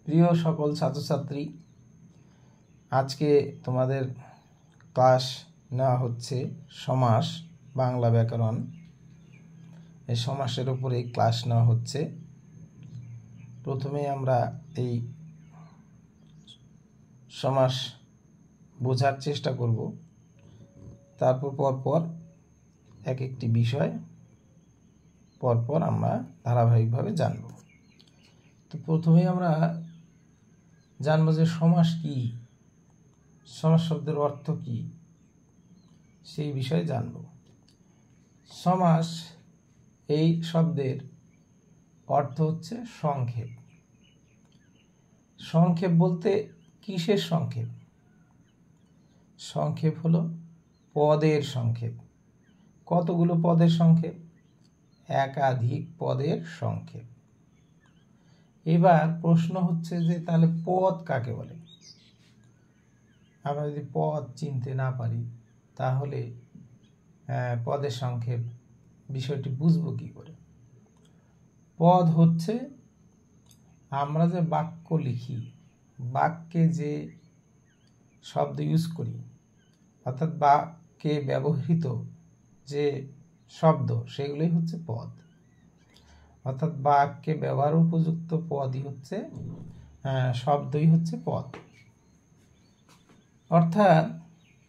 প্রিয় সকল ছাত্রছাত্রী, আজকে তোমাদের ক্লাস নেওয়া হচ্ছে সমাস, বাংলা ব্যাকরণ। এই সমাসের উপরেই ক্লাস নেওয়া হচ্ছে। প্রথমে আমরা এই সমাস বোঝার চেষ্টা করব, তারপর পরপর এক একটি বিষয় পরপর আমরা ধারাবাহিকভাবে জানব। তো প্রথমেই আমরা জানব যে সমাস কি, সমাস শব্দের অর্থ কি, সেই বিষয়ে জানব। সমাস এই শব্দের অর্থ হচ্ছে সংক্ষেপ। সংক্ষেপ বলতে কিসের সংক্ষেপ? সংক্ষেপ হলো পদের সংক্ষেপ। কতগুলো পদের সংক্ষেপ? একাধিক পদের সংক্ষেপ। এবার প্রশ্ন হচ্ছে যে তাহলে পদ কাকে বলে? আমরা যদি পদ চিনতে না পারি তাহলে পদের সংক্ষেপ বিষয়টি বুঝবো কি করে? পদ হচ্ছে আমরা যে বাক্য লিখি, বাক্যে যে শব্দ ইউজ করি, অর্থাৎ বাক্যে ব্যবহৃত যে শব্দ, সেগুলোই হচ্ছে পদ। অর্থাৎ বাক্যে ব্যবহার উপযুক্ত পদই হচ্ছে শব্দই হচ্ছে পদ। অর্থাৎ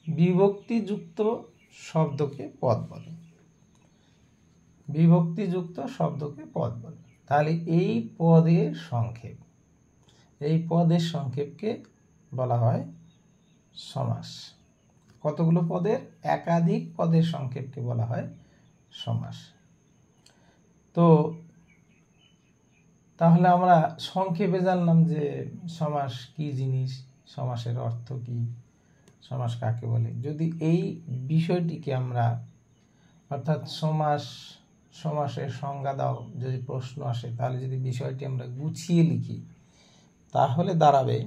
বিভক্তিযুক্ত শব্দকে পদ বলে। বিভক্তিযুক্ত শব্দকে পদ বলে। তাহলে এই পদের সংক্ষেপ, এই পদের সংক্ষেপকে বলা হয় সমাস। কতগুলো পদের? একাধিক পদের সংক্ষেপকে বলা হয় সমাস। তো তাহলে আমরা সংক্ষেপে জানলাম যে সমাস কি জিনিস, সমাসের অর্থ কি, সমাস কাকে বলে। যদি এই বিষয়টিকে আমরা, অর্থাৎ সমাসের সংজ্ঞা দাও যদি প্রশ্ন আসে, তাহলে যদি বিষয়টি আমরা গুছিয়ে লিখি তাহলে দাঁড়াবে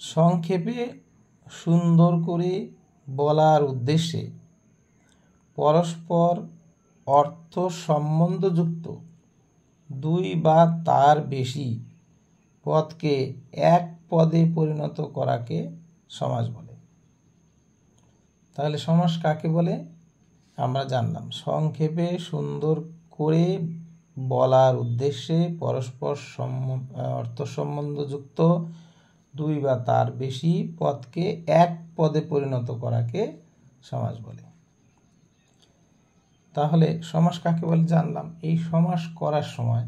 সংক্ষেপে সুন্দর করে বলার উদ্দেশ্যে পরস্পর অর্থ সম্বন্ধযুক্ত দুই বা তার বেশি পদকে এক পদে পরিণত করাকে সমাস বলে। তাহলে সমাস কাকে বলে আমরা জানলাম। সংক্ষেপে সুন্দর করে বলার উদ্দেশ্যে পরস্পর অর্থ সম্বন্ধযুক্ত দুই বা তার বেশি পদকে এক পদে পরিণত করাকে সমাস বলে। তাহলে সমাস কাকে বলে জানলাম। এই সমাস করার সময়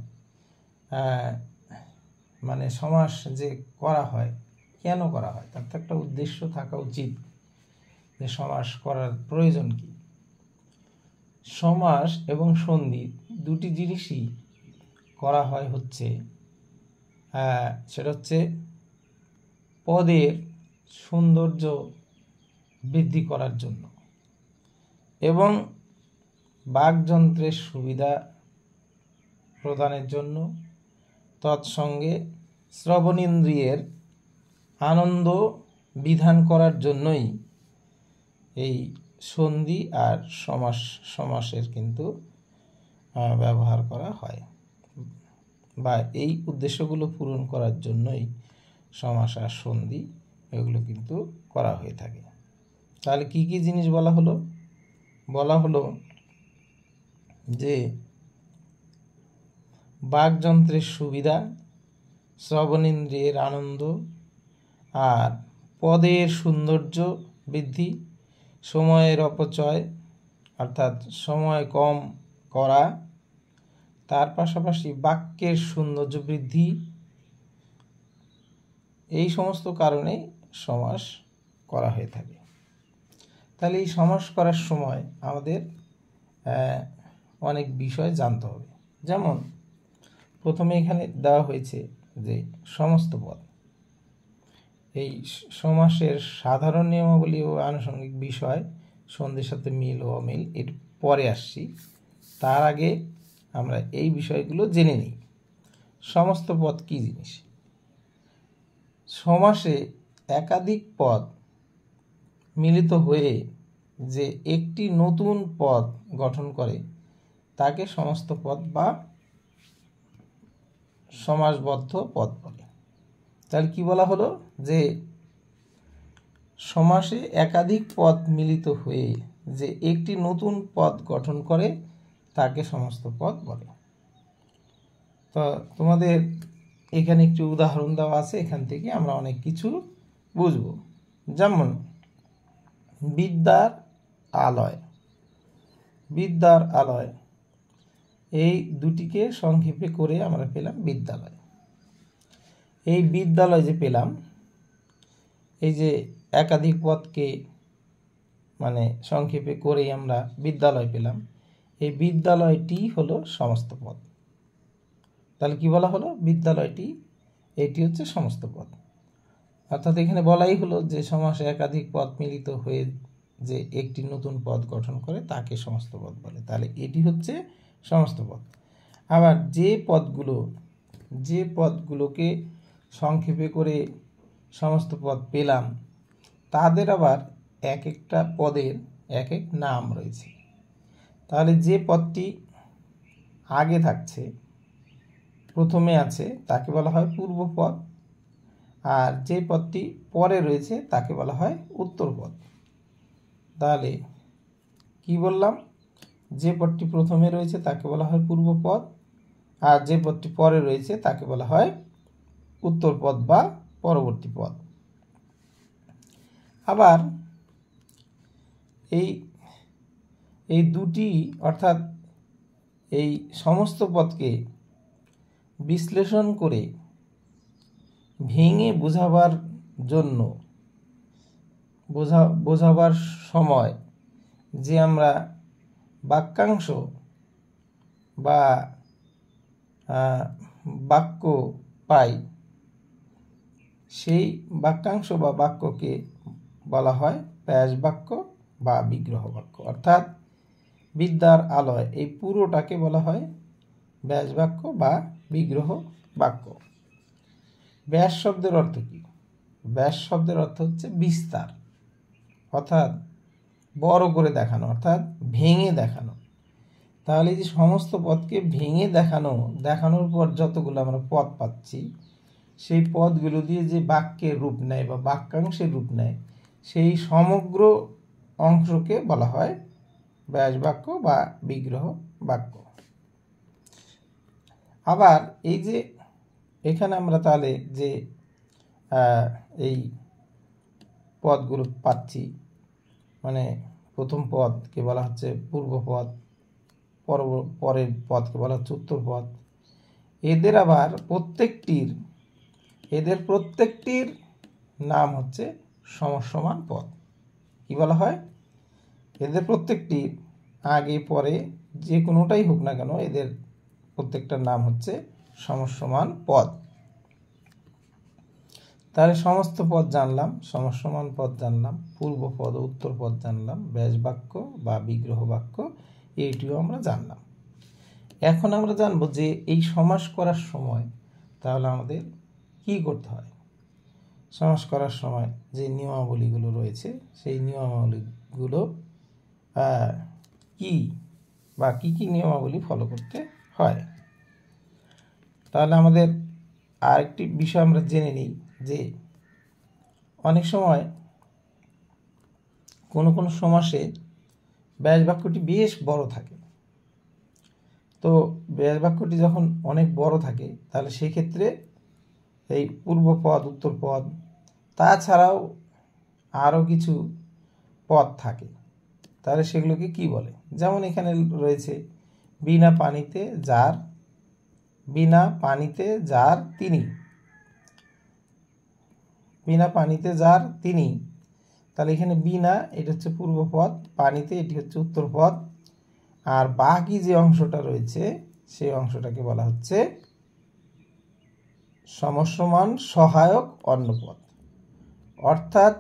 মানে সমাস যে করা হয়, কেন করা হয়, তার তো একটা উদ্দেশ্য থাকা উচিত যে সমাস করার প্রয়োজন কি। সমাস এবং সন্ধি দুটি জিনিসই করা হয় হচ্ছে সেটা হচ্ছে পদের সৌন্দর্য বৃদ্ধি করার জন্য এবং বাকযন্ত্রের সুবিধা প্রদানের জন্য, তৎসঙ্গে শ্রবণেন্দ্রিয়ের আনন্দ বিধান করার জন্যই এই সন্ধি আর সমাসের কিন্তু ব্যবহার করা হয়, বা এই উদ্দেশ্যগুলো পূরণ করার জন্যই সমাস আর সন্ধি এগুলো কিন্তু করা হয়ে থাকে। তাহলে কি কি জিনিস বলা হলো? বলা হলো যে বাকযন্ত্রের সুবিধা, শ্রবণেন্দ্রিয়ের আনন্দ, আর পদের সৌন্দর্য বৃদ্ধি, সময়ের অপচয় অর্থাৎ সময় কম করা, তার পাশাপাশি বাক্যের সৌন্দর্য বৃদ্ধি, এই সমস্ত কারণেই সমাস করা হয়ে থাকে। তাহলে এই সমাস করার সময় আমাদের অনেক বিষয় জানতে হবে। যেমন প্রথমে এখানে দেওয়া হয়েছে যে সমস্ত পদ। এই সমাসের সাধারণ নিয়মাবলী ও আনুষঙ্গিক বিষয়, সন্ধির সাথে মিল ও অমিল এর পরে আসছি। তার আগে আমরা এই বিষয়গুলো জেনে নিই। সমস্ত পদ কি জিনিস? সমাসে একাধিক পদ মিলিত হয়ে যে একটি নতুন পদ গঠন করে তাকে সমস্ত পদ বা সমাসবদ্ধ পদ বলে। তাহলে কি বলা হলো যে সমাসে একাধিক পদ মিলিত হয়ে যে একটি নতুন পদ গঠন করে তাকে সমস্ত পদ বলে। তো তোমাদের এখানে একটি উদাহরণ দেওয়া আছে, এখান থেকে আমরা অনেক কিছু বুঝব। যেমন বিদ্যার আলয়, বিদ্যার আলয়, এই দুটিকে সংক্ষেপে করে আমরা পেলাম বিদ্যালয়। এই বিদ্যালয় যে পেলাম, এই যে একাধিক পদকে মানে সংক্ষেপে করেই আমরা বিদ্যালয় পেলাম, এই বিদ্যালয়টি হলো সমস্ত পদ। তাহলে কি বলা হলো, বিদ্যালয়টি এটি হচ্ছে সমস্ত পদ। অর্থাৎ এখানে বলাই হলো যে সমাসে একাধিক পদ মিলিত হয়ে যে একটি নতুন পদ গঠন করে তাকে সমস্ত পদ বলে। তাহলে এটি হচ্ছে সমস্ত পদ। আবার যে পদগুলোকে সংক্ষেপে করে সমস্ত পদ পেলাম তাদের আবার এক একটা পদের এক এক নাম রয়েছে। তাহলে যে পদটি আগে থাকছে, প্রথমে আছে, তাকে বলা হয় পূর্বপদ, আর যে পদটি পরে রয়েছে তাকে বলা হয় উত্তরপদ। তাহলে কি বললাম, যে পদটি প্রথমে রয়েছে তাকে বলা হয় পূর্বপদ, আর যে পদটি পরে রয়েছে তাকে বলা হয় উত্তরপদ বা পরবর্তী পদ। আবার এই দুটি অর্থাৎ এই সমস্ত পদকে বিশ্লেষণ করে ভেঙে বোঝাবার জন্য বোঝাবার সময় যে আমরা বাক্যাংশ বা বাক্য পাই, সেই বাক্যাংশ বা বাক্যকে বলা হয় ব্যাস বাক্য বা বিগ্রহ বাক্য। অর্থাৎ বিদ্যার আলয় এই পুরোটাকে বলা হয় ব্যাস বাক্য বা বিগ্রহ বাক্য। ব্যাস শব্দের অর্থ কি? ব্যাস শব্দের অর্থ হচ্ছে বিস্তার, অর্থাৎ বড় করে দেখানো, অর্থাৎ ভেঙে দেখানো। তাহলে যে সমস্ত পদকে ভেঙে দেখানোর পর যতগুলো আমরা পদ পাচ্ছি, সেই পদগুলো দিয়ে যে বাক্যের রূপ নেয় বা বাক্যাংশের রূপ নেয়, সেই সমগ্র অংশকে বলা হয় ব্যাস বাক্য বা বিগ্রহ বাক্য। আবার এই যে এখানে আমরা তাহলে যে এই পদগুলো পাচ্ছি, মানে প্রথম পদকে বলা হচ্ছে পূর্বপদ, পরের পদকে বলা হচ্ছে উত্তরপদ। এদের আবার প্রত্যেকটির নাম হচ্ছে সমসমান পদ। কি বলা হয়? এদের প্রত্যেকটির আগে পরে যে কোনোটাই হোক না কেন, এদের প্রত্যেকটার নাম হচ্ছে সমসমান পদ। তাহলে সমস্ত পদ জানলাম, সমসমান পদ জানলাম, পূর্বপদ ও উত্তরপদ জানলাম, ব্যাস বাক্য বা বিগ্রহ বাক্য এইটিও আমরা জানলাম। এখন আমরা জানবো যে এই সমাস করার সময় তাহলে আমাদের কি করতে হয়। সমাস করার সময় যে নিয়মাবলীগুলো রয়েছে, সেই নিয়মাবলীগুলো কি বা কি কি নিয়মাবলী ফলো করতে হয়। তাহলে আমাদের আরেকটি বিষয় আমরা জেনে নিই যে অনেক সময় কোনো কোনো সমাসে ব্যাস বাক্যটি বেশ বড় থাকে। তো ব্যাস বাক্যটি যখন অনেক বড় থাকে তাহলে সেক্ষেত্রে এই পূর্বপদ, উত্তরপদ, তাছাড়াও আরও কিছু পদ থাকে। তাহলে সেগুলোকে কি বলে? যেমন এখানে রয়েছে বিনা পানিতে যার তিনি, বিনা পানিতে যার তিনি। তাহলে এখানে বিনা এটা হচ্ছে পূর্বপদ, পানিতে এটি হচ্ছে উত্তরপদ, আর বাকি যে অংশটা রয়েছে সেই অংশটাকে বলা হচ্ছে সমসমান সহায়ক অন্যপদ। অর্থাৎ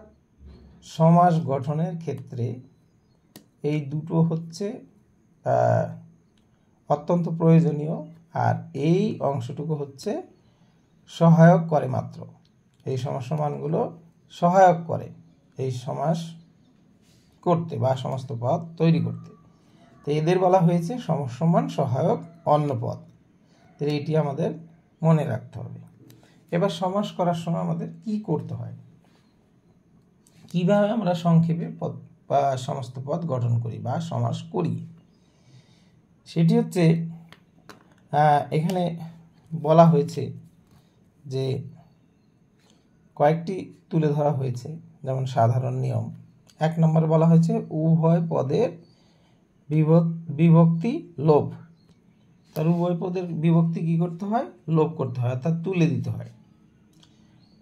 সমাস গঠনের ক্ষেত্রে এই দুটো হচ্ছে অত্যন্ত প্রয়োজনীয়, আর এই অংশটুকু হচ্ছে সহায়ক করে মাত্র। এই সমসমানগুলো সহায়ক করে এই সমাস করতে বা সমস্ত পদ তৈরি করতে। তো এদের বলা হয়েছে সমসমান সহায়ক অন্য পদ। তো এটি আমাদের মনে রাখতে হবে। এবার সমাস করার সময় আমাদের কি করতে হয়, কিভাবে আমরা সংক্ষেপে পদ বা সমস্ত পদ গঠন করি বা সমাস করি, সেটি হচ্ছে এখানে বলা হয়েছে যে কয়েকটি তুলে ধরা হয়েছে। যেমন সাধারণ নিয়ম 1 নম্বরে বলা হয়েছে উভয় পদের বিভক্তি লোপ। তার উভয় পদের বিভক্তি কি করতে হয়, লোপ করতে হয়, অর্থাৎ তুলে দিতে হয়।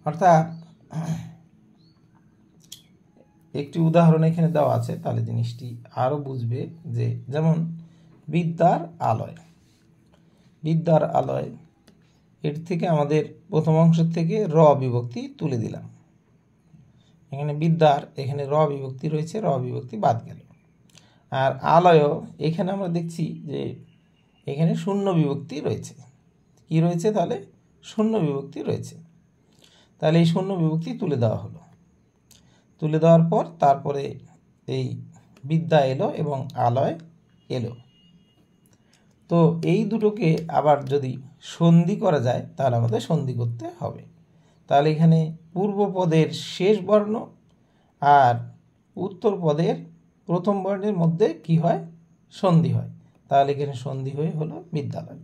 অর্থাৎ একটি উদাহরণ এখানে দেওয়া আছে, তাহলে জিনিসটি আরো বুঝবে। যে যেমন বিদ্যার আলয়, বিদ্যার আলয় এর থেকে আমাদের প্রথম অংশের থেকে র বিভক্তি তুলে দিলাম। এখানে বিদ্যার, এখানে র বিভক্তি রয়েছে, র বিভক্তি বাদ গেল। আর আলয়, এখানে আমরা দেখছি যে এখানে শূন্য বিভক্তি রয়েছে। কি রয়েছে তাহলে, শূন্য বিভক্তি রয়েছে। তাহলে এই শূন্য বিভক্তি তুলে দেওয়া হলো। তুলে দেওয়ার পর তারপরে এই বিদ্যা এলো এবং আলয় এলো। তো এই দুটোকে আবার যদি সন্ধি করা যায় তাহলে আমাদের সন্ধি করতে হবে। তাহলে এখানে পূর্ব পদের শেষ বর্ণ আর উত্তর পদের প্রথম বর্ণের মধ্যে কি হয়, সন্ধি হয়। তাহলে এখানে সন্ধি হয়ে হলো বিদ্যালয়।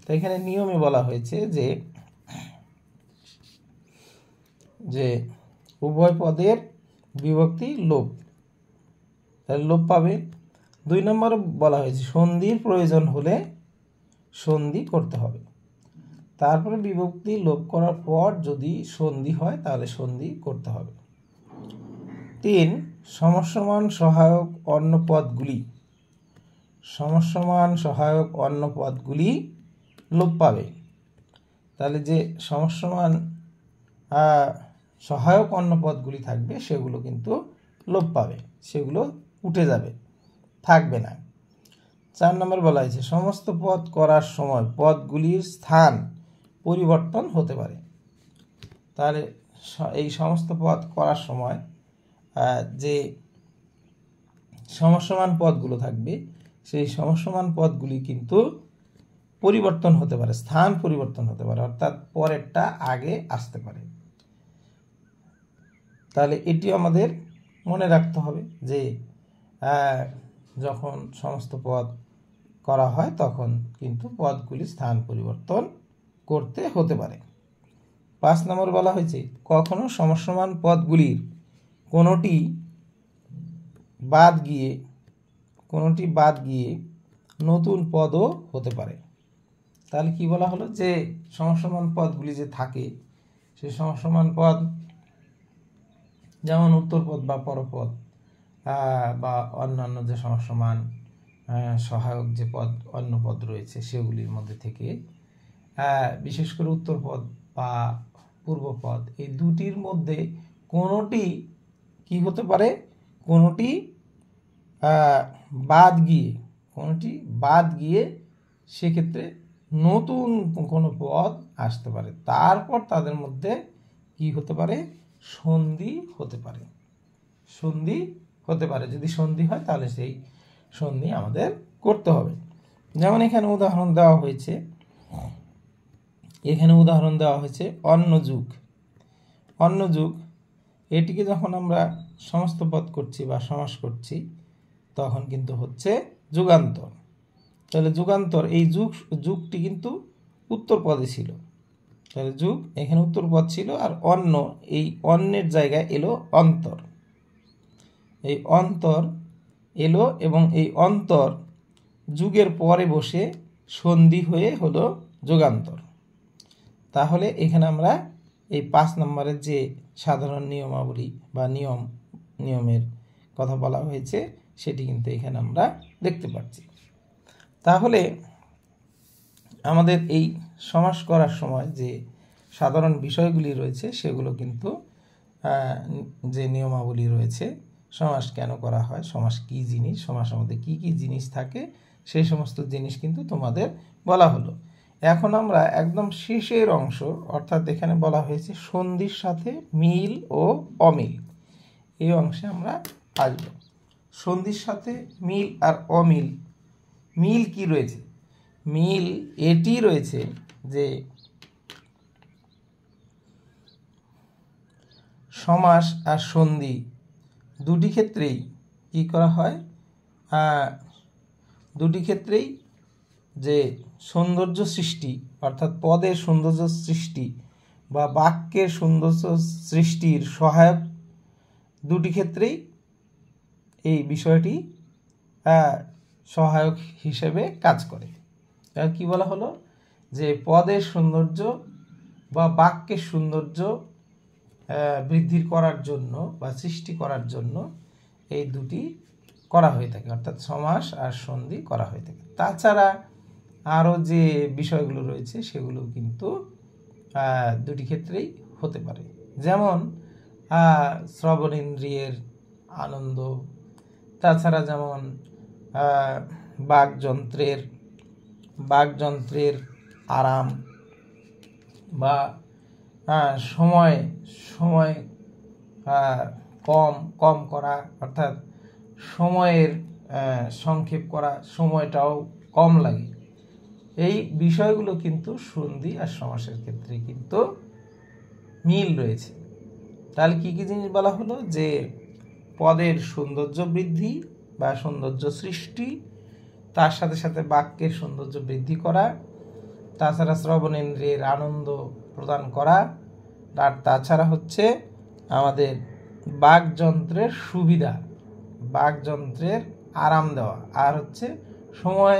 তো এখানে নিয়মে বলা হয়েছে যে উভয় পদের বিভক্তি লোপ, তাহলে লোপ পাবে। 2 নম্বরে বলা হয়েছে সন্ধির প্রয়োজন হলে সন্ধি করতে হবে। তারপরে বিভক্তি লোপ করার পর যদি সন্ধি হয় তাহলে সন্ধি করতে হবে। 3 সমসমান সহায়ক অন্য পদগুলি, সমসমান সহায়ক অন্য পদগুলি লোপ পাবে। তাহলে যে সমসমান সহায়ক অন্য পদগুলি থাকবে সেগুলো কিন্তু লোপ পাবে, সেগুলো উঠে যাবে, থাকবে না। 4 নম্বর বলা হয়েছে সমস্ত পদ করার সময় পদগুলির স্থান পরিবর্তন হতে পারে। তাহলে এই সমস্ত পদ করার সময় যে সমসমান পদগুলো থাকবে সেই সমসমান পদগুলি কিন্তু পরিবর্তন হতে পারে, স্থান পরিবর্তন হতে পারে, অর্থাৎ পরেরটা আগে আসতে পারে। তাহলে এটি আমাদের মনে রাখতে হবে যে যখন সমস্ত পদ করা হয় তখন কিন্তু পদগুলি স্থান পরিবর্তন করতে হতে পারে। 5 নম্বর বলা হয়েছে কখনো সমসমান পদগুলির কোনোটি বাদ গিয়ে নতুন পদও হতে পারে। তাহলে কি বলা হলো, যে সমসমান পদগুলি যে থাকে সেই সমসমান পদ যেমন উত্তরপদ বা পরপদ বা অন্যান্য যে সমসমান সহায়ক যে পদ অন্য পদ রয়েছে সেগুলির মধ্যে থেকে বিশেষ করে উত্তরপদ বা পূর্বপদ এই দুটির মধ্যে কোনোটি কি হতে পারে, কোনোটি বাদ গিয়ে সেক্ষেত্রে নতুন কোনো পদ আসতে পারে। তারপর তাদের মধ্যে কি হতে পারে, সন্ধি হতে পারে, সন্ধি হতে পারে। যদি সন্ধি হয় তাহলে সেই সন্ধি আমাদের করতে হবে। যেমন এখানে উদাহরণ দেওয়া হয়েছে অন্য যুগ। এটিকে যখন আমরা সমস্ত পদ করছি বা সমাস করছি তখন কিন্তু হচ্ছে যুগান্তর। তাহলে যুগান্তর, এই যুগটি কিন্তু উত্তর পদে ছিল, তাহলে যুগ এখানে উত্তর পদ ছিল, আর অন্য, এই অন্যের জায়গায় এলো অন্তর। এই অন্তর এলো এবং এই অন্তর যুগের পরে বসে সন্ধি হয়ে হলো যুগান্তর। তাহলে এখানে আমরা এই 5 নম্বরের যে সাধারণ নিয়মাবলী বা নিয়মের কথা বলা হয়েছে সেটি কিন্তু এখানে আমরা দেখতে পাচ্ছি। তাহলে আমাদের এই সমাস করার সময় যে সাধারণ বিষয়গুলি রয়েছে সেগুলো কিন্তু যে নিয়মাবলী রয়েছে, সমাস কেন করা হয়, সমাস কি জিনিস, সমাসের মধ্যে কি কি জিনিস থাকে, সেই সমস্ত জিনিস কিন্তু তোমাদের বলা হলো। এখন আমরা একদম শেষের অংশ, অর্থাৎ এখানে বলা হয়েছে সন্ধির সাথে মিল ও অমিল, এই অংশে আমরা আসব। সন্ধির সাথে মিল আর অমিল। মিল কি রয়েছে, মিল এটি রয়েছে যে সমাস আর সন্ধি দুটি ক্ষেত্রেই কি করা হয়, দুটি ক্ষেত্রেই যে সৌন্দর্য সৃষ্টি অর্থাৎ পদের সৌন্দর্য সৃষ্টি বা বাক্যের সৌন্দর্য সৃষ্টির সহায়ক দুটি ক্ষেত্রেই এই বিষয়টি সহায়ক হিসেবে কাজ করে। আর কি বলা হলো যে পদের সৌন্দর্য বা বাক্যের সৌন্দর্য বৃদ্ধি করার জন্য বা সৃষ্টি করার জন্য এই দুটি করা হয়ে থাকে, অর্থাৎ সমাস আর সন্ধি করা হয়ে থাকে। তাছাড়া আরও যে বিষয়গুলো রয়েছে সেগুলো কিন্তু দুটি ক্ষেত্রেই হতে পারে, যেমন শ্রবণেন্দ্রিয়ের আনন্দ, তাছাড়া যেমন বাকযন্ত্রের আরাম, বা সময় কম করা, অর্থাৎ সময়ের সংক্ষেপ করা, সময়টাও কম লাগে। এই বিষয়গুলো কিন্তু সন্ধি আর সমাসের ক্ষেত্রে কিন্তু মিল রয়েছে। তাহলে কি কি জিনিস বলা হলো, যে পদের সৌন্দর্য বৃদ্ধি বা সৌন্দর্য সৃষ্টি, তার সাথে সাথে বাক্যের সৌন্দর্য বৃদ্ধি করা, তাছাড়া শ্রবণেন্দ্রিয়ের আনন্দ প্রদান করা, আর তাছাড়া হচ্ছে আমাদের বাকযন্ত্রের সুবিধা, বাকযন্ত্রের আরাম দেওয়া, আর হচ্ছে সময়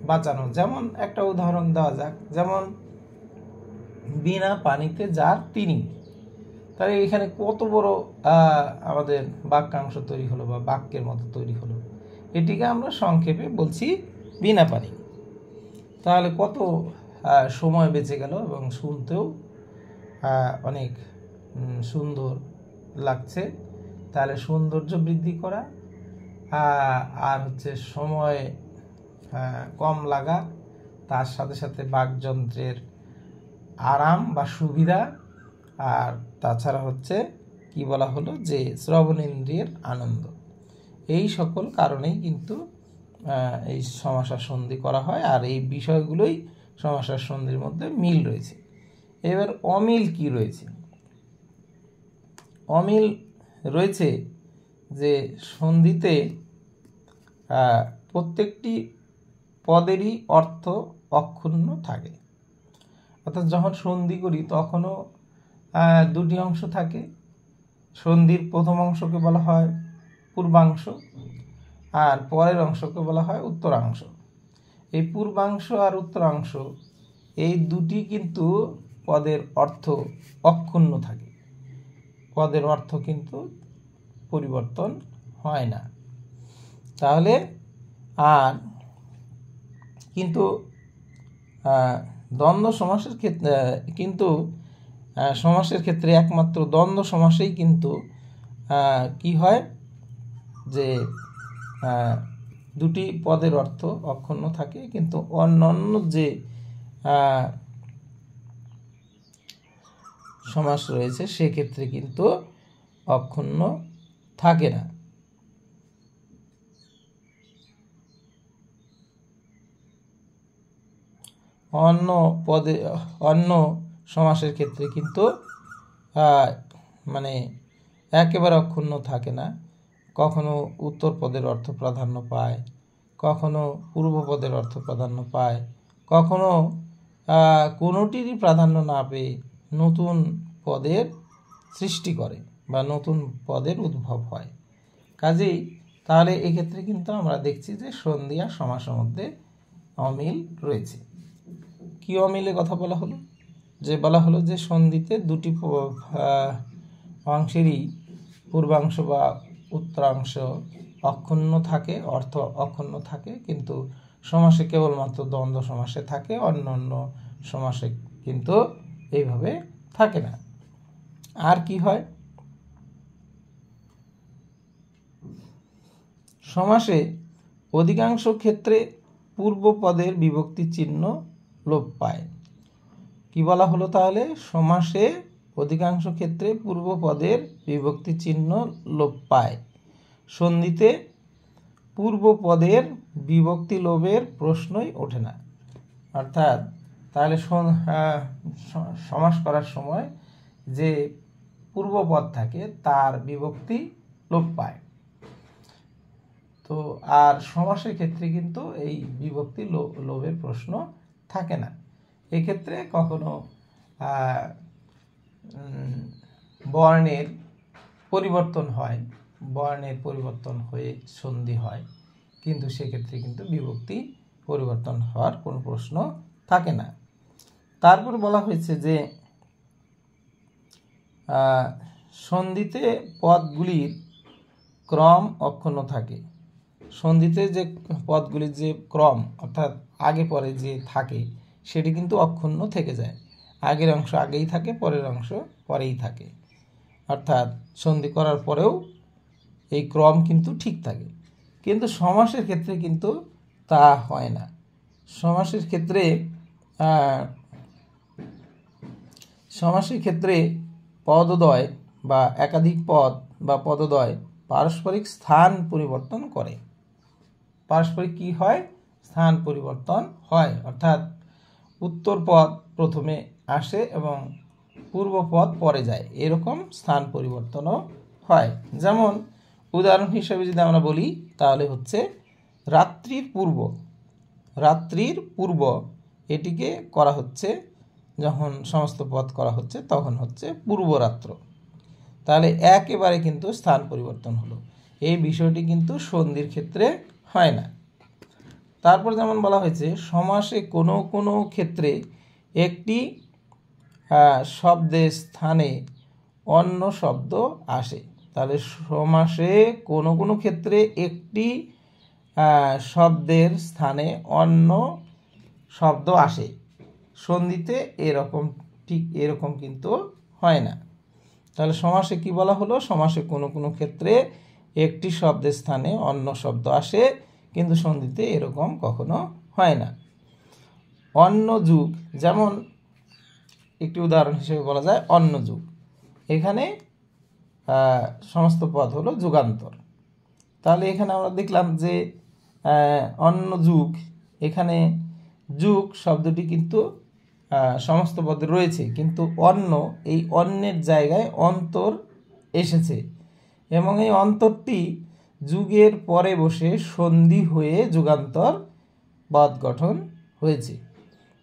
বাঁচানো। যেমন একটা উদাহরণ দেওয়া যাক, যেমন বিনা পানিতে যার তিনি, তাহলে এখানে কত বড় আমাদের বাক্যাংশ তৈরি হলো বা বাক্যের মতো তৈরি হলো। এটিকে আমরা সংক্ষেপে বলছি বিনা পানি। তাহলে কত সময় বেঁচে গেল এবং শুনতেও অনেক সুন্দর লাগছে। তাহলে সৌন্দর্য বৃদ্ধি করা, আর হচ্ছে সময় কম লাগা, তার সাথে সাথে বাকযন্ত্রের আরাম বা সুবিধা, আর তাছাড়া হচ্ছে কি বলা হলো যে শ্রবণেন্দ্রিয়ের আনন্দ। এই সকল কারণেই কিন্তু এই সমাস আর সন্ধি করা হয়, আর এই বিষয়গুলোই সমাস আর সন্ধির মধ্যে মিল রয়েছে। এবার অমিল কি রয়েছে? অমিল রয়েছে যে সন্ধিতে প্রত্যেকটি পদেরই অর্থ অক্ষুণ্ণ থাকে, অর্থাৎ যখন সন্ধি করি তখনও দুটি অংশ থাকে। সন্ধির প্রথম অংশকে বলা হয় পূর্বাংশ, আর পরের অংশকে বলা হয় উত্তরাংশ। এই পূর্বাংশ আর উত্তরাংশ এই দুটি কিন্তু পদের অর্থ অক্ষুণ্ণ থাকে, পদের অর্থ কিন্তু পরিবর্তন হয় না। তাহলে আর কিন্তু দ্বন্দ্ব সমাসের ক্ষেত্রে সমাসের ক্ষেত্রে একমাত্র দ্বন্দ্ব সমাসেই কিন্তু কি হয় যে দুটি পদের অর্থ অক্ষুণ্ণ থাকে, কিন্তু অন্যান্য যে সমাস রয়েছে সেক্ষেত্রে কিন্তু অক্ষুণ্ণ থাকে না। অন্য সমাসের ক্ষেত্রে কিন্তু মানে একেবারে অক্ষুণ্ণ থাকে না, কখনো উত্তর পদের অর্থ প্রাধান্য পায়, কখনো পূর্ব পদের অর্থ প্রাধান্য পায়, কখনো কোনোটিরই প্রাধান্য না পেয়ে নতুন পদের সৃষ্টি করে বা নতুন পদের উদ্ভব হয়। কাজেই তাহলে এক্ষেত্রে কিন্তু আমরা দেখছি যে সন্ধি আর সমাসের মধ্যে অমিল রয়েছে। কি অমিলে কথা বলা হলো? বলা হলো যে সন্ধিতে দুটি অংশেরই পূর্বাংশ বা উত্তরাংশ অক্ষুণ্ণ থাকে, অর্থ অক্ষুণ্ণ থাকে, কিন্তু সমাসে কেবলমাত্র দ্বন্দ্ব সমাসে থাকে, অন্যান্য সমাসে কিন্তু এইভাবে থাকে না। আর কি হয়? সমাসে অধিকাংশ ক্ষেত্রে পূর্ব পদের বিভক্তি চিহ্ন লোপ পায়। কি বলা হলো তাহলে? সমাসে অধিকাংশ ক্ষেত্রে পূর্ব পদের বিভক্তি চিহ্ন লোপ পায়। সন্ধিতে পূর্ব পদের বিভক্তি লোপের প্রশ্নই ওঠে না। অর্থাৎ তাহলে সমাস করার সময় যে পূর্বপদ থাকে তার বিভক্তি লোপ পায়। তো আর সমাসের ক্ষেত্রে কিন্তু এই বিভক্তি লোপের প্রশ্ন থাকে না। এক্ষেত্রে কখনো বর্ণের পরিবর্তন হয়, বর্ণের পরিবর্তন হয়ে সন্ধি হয়, কিন্তু সেক্ষেত্রে কিন্তু বিভক্তি পরিবর্তন হওয়ার কোনো প্রশ্ন থাকে না। তারপর বলা হয়েছে যে সন্ধিতে পদগুলির ক্রম অক্ষুণ্ণ থাকে। সন্ধিতে যে পদগুলির যে ক্রম অর্থাৎ আগে পরে যে থাকে সেটি কিন্তু অক্ষুণ্ণ থেকে যায়। আগের অংশ আগেই থাকে, পরের অংশ পরেই থাকে, অর্থাৎ সন্ধি করার পরেও এই ক্রম কিন্তু ঠিক থাকে। কিন্তু সমাসের ক্ষেত্রে কিন্তু তা হয় না। সমাসের ক্ষেত্রে পদদ্বয় বা একাধিক পদ বা পদদ্বয় পারস্পরিক স্থান পরিবর্তন করে। পারস্পরিক কি হয়? স্থান পরিবর্তন হয়, অর্থাৎ উত্তর পদ প্রথমে আসে এবং পূর্ব পদ পরে যায়, এরকম স্থান পরিবর্তনও হয়। যেমন উদাহরণ হিসেবে যদি আমরা বলি তাহলে হচ্ছে রাত্রির পূর্ব। রাত্রির পূর্ব এটিকে করা হচ্ছে, যখন সমস্ত পদ করা হচ্ছে তখন হচ্ছে পূর্বরাত্র। তাহলে একেবারে কিন্তু স্থান পরিবর্তন হলো। এই বিষয়টি কিন্তু সন্ধির ক্ষেত্রে হয় না। তারপর যেমন বলা হয়েছে সমাসে কোনো কোনো ক্ষেত্রে একটি শব্দের স্থানে অন্য শব্দ আসে। তাহলে সমাসে কোনো কোনো ক্ষেত্রে একটি শব্দের স্থানে অন্য শব্দ আসে, সন্ধিতে ঠিক এরকম কিন্তু হয় না। তাহলে সমাসে কি বলা হলো? সমাসে কোনো কোনো ক্ষেত্রে একটি শব্দের স্থানে অন্য শব্দ আসে, কিন্তু সন্ধিতে এরকম কখনো হয় না। অন্য যুগ, যেমন একটি উদাহরণ হিসেবে বলা যায় অন্য যুগ। এখানে সমস্ত পদ হলো যুগান্তর। তাহলে এখানে আমরা দেখলাম যে অন্য যুগ, এখানে যুগ শব্দটি কিন্তু সমস্ত পদে রয়েছে, কিন্তু অন্য, এই অন্যের জায়গায় অন্তর এসেছে এবং এই অন্তরটি যুগের পরে বসে সন্ধি হয়ে যুগান্তর পদ গঠন হয়েছে।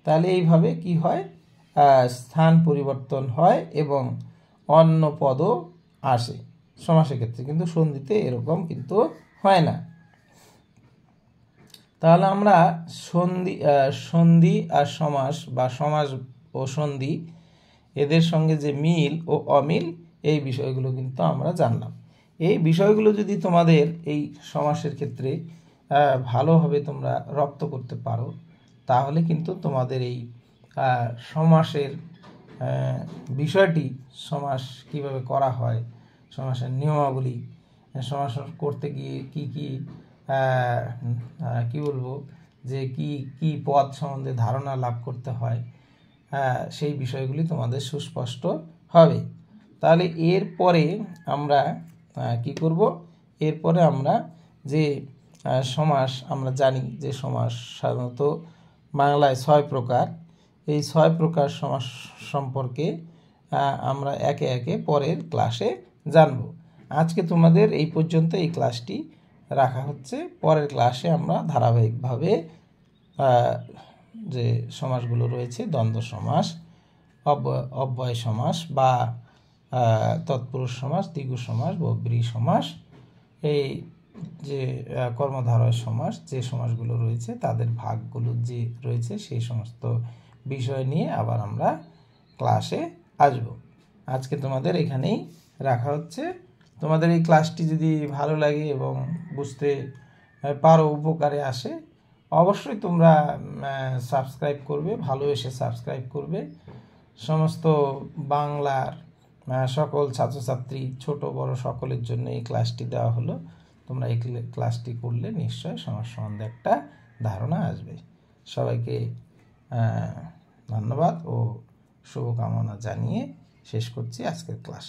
তাহলে এইভাবে কি হয়? স্থান পরিবর্তন হয় এবং অন্য পদও আসে সমাসের ক্ষেত্রে, কিন্তু সন্ধিতে এরকম কিন্তু হয় না। তাহলে আমরা সন্ধি আর সমাস বা সমাস ও সন্ধি এদের সঙ্গে যে মিল ও অমিল, এই বিষয়গুলো কিন্তু আমরা জানলাম। এই বিষয়গুলো যদি তোমাদের এই সমাসের ক্ষেত্রে ভালোভাবে তোমরা রপ্ত করতে পারো, তাহলে কিন্তু তোমাদের এই সমাসের বিষয়টি, সমাস কিভাবে করা হয়, সমাসের নিয়মাবলী, সমাস করতে গিয়ে কি বলবো যে কি পদ সম্বন্ধে ধারণা লাভ করতে হয়, সেই বিষয়গুলি তোমাদের সুস্পষ্ট হবে। তাহলে এরপরে আমরা কি করব? এরপরে আমরা যে সমাস, আমরা জানি যে সমাস সাধারণত বাংলায় 6 প্রকার। এই 6 প্রকার সমাস সম্পর্কে আমরা একে একে পরের ক্লাসে জানব। আজকে তোমাদের এই পর্যন্ত এই ক্লাসটি রাখা হচ্ছে। পরের ক্লাসে আমরা ধারাবাহিকভাবে যে সমাসগুলো রয়েছে, দ্বন্দ্ব সমাস, অব্যয় সমাস বা তৎপুরুষ সমাস, দ্বিগু সমাস, বহুব্রীহি সমাস, এই যে কর্মধারয় সমাস, যে সমাসগুলো রয়েছে তাদের ভাগগুলো যে রয়েছে, সেই সমস্ত বিষয় নিয়ে আবার আমরা ক্লাসে আসব। আজকে তোমাদের এখানেই রাখা হচ্ছে। তোমাদের এই ক্লাসটি যদি ভালো লাগে এবং বুঝতে পারো, উপকারে আসে, অবশ্যই তোমরা সাবস্ক্রাইব করবে, ভালোবেসে সাবস্ক্রাইব করবে। সমস্ত বাংলার সকল ছাত্রছাত্রী, ছোট বড় সকলের জন্য এই ক্লাসটি দেওয়া হলো। তোমরা এই ক্লাসটি করলে নিশ্চয় সমাস সম্বন্ধে একটা ধারণা আসবে। সবাইকে ধন্যবাদ ও শুভকামনা জানিয়ে শেষ করছি আজকের ক্লাস।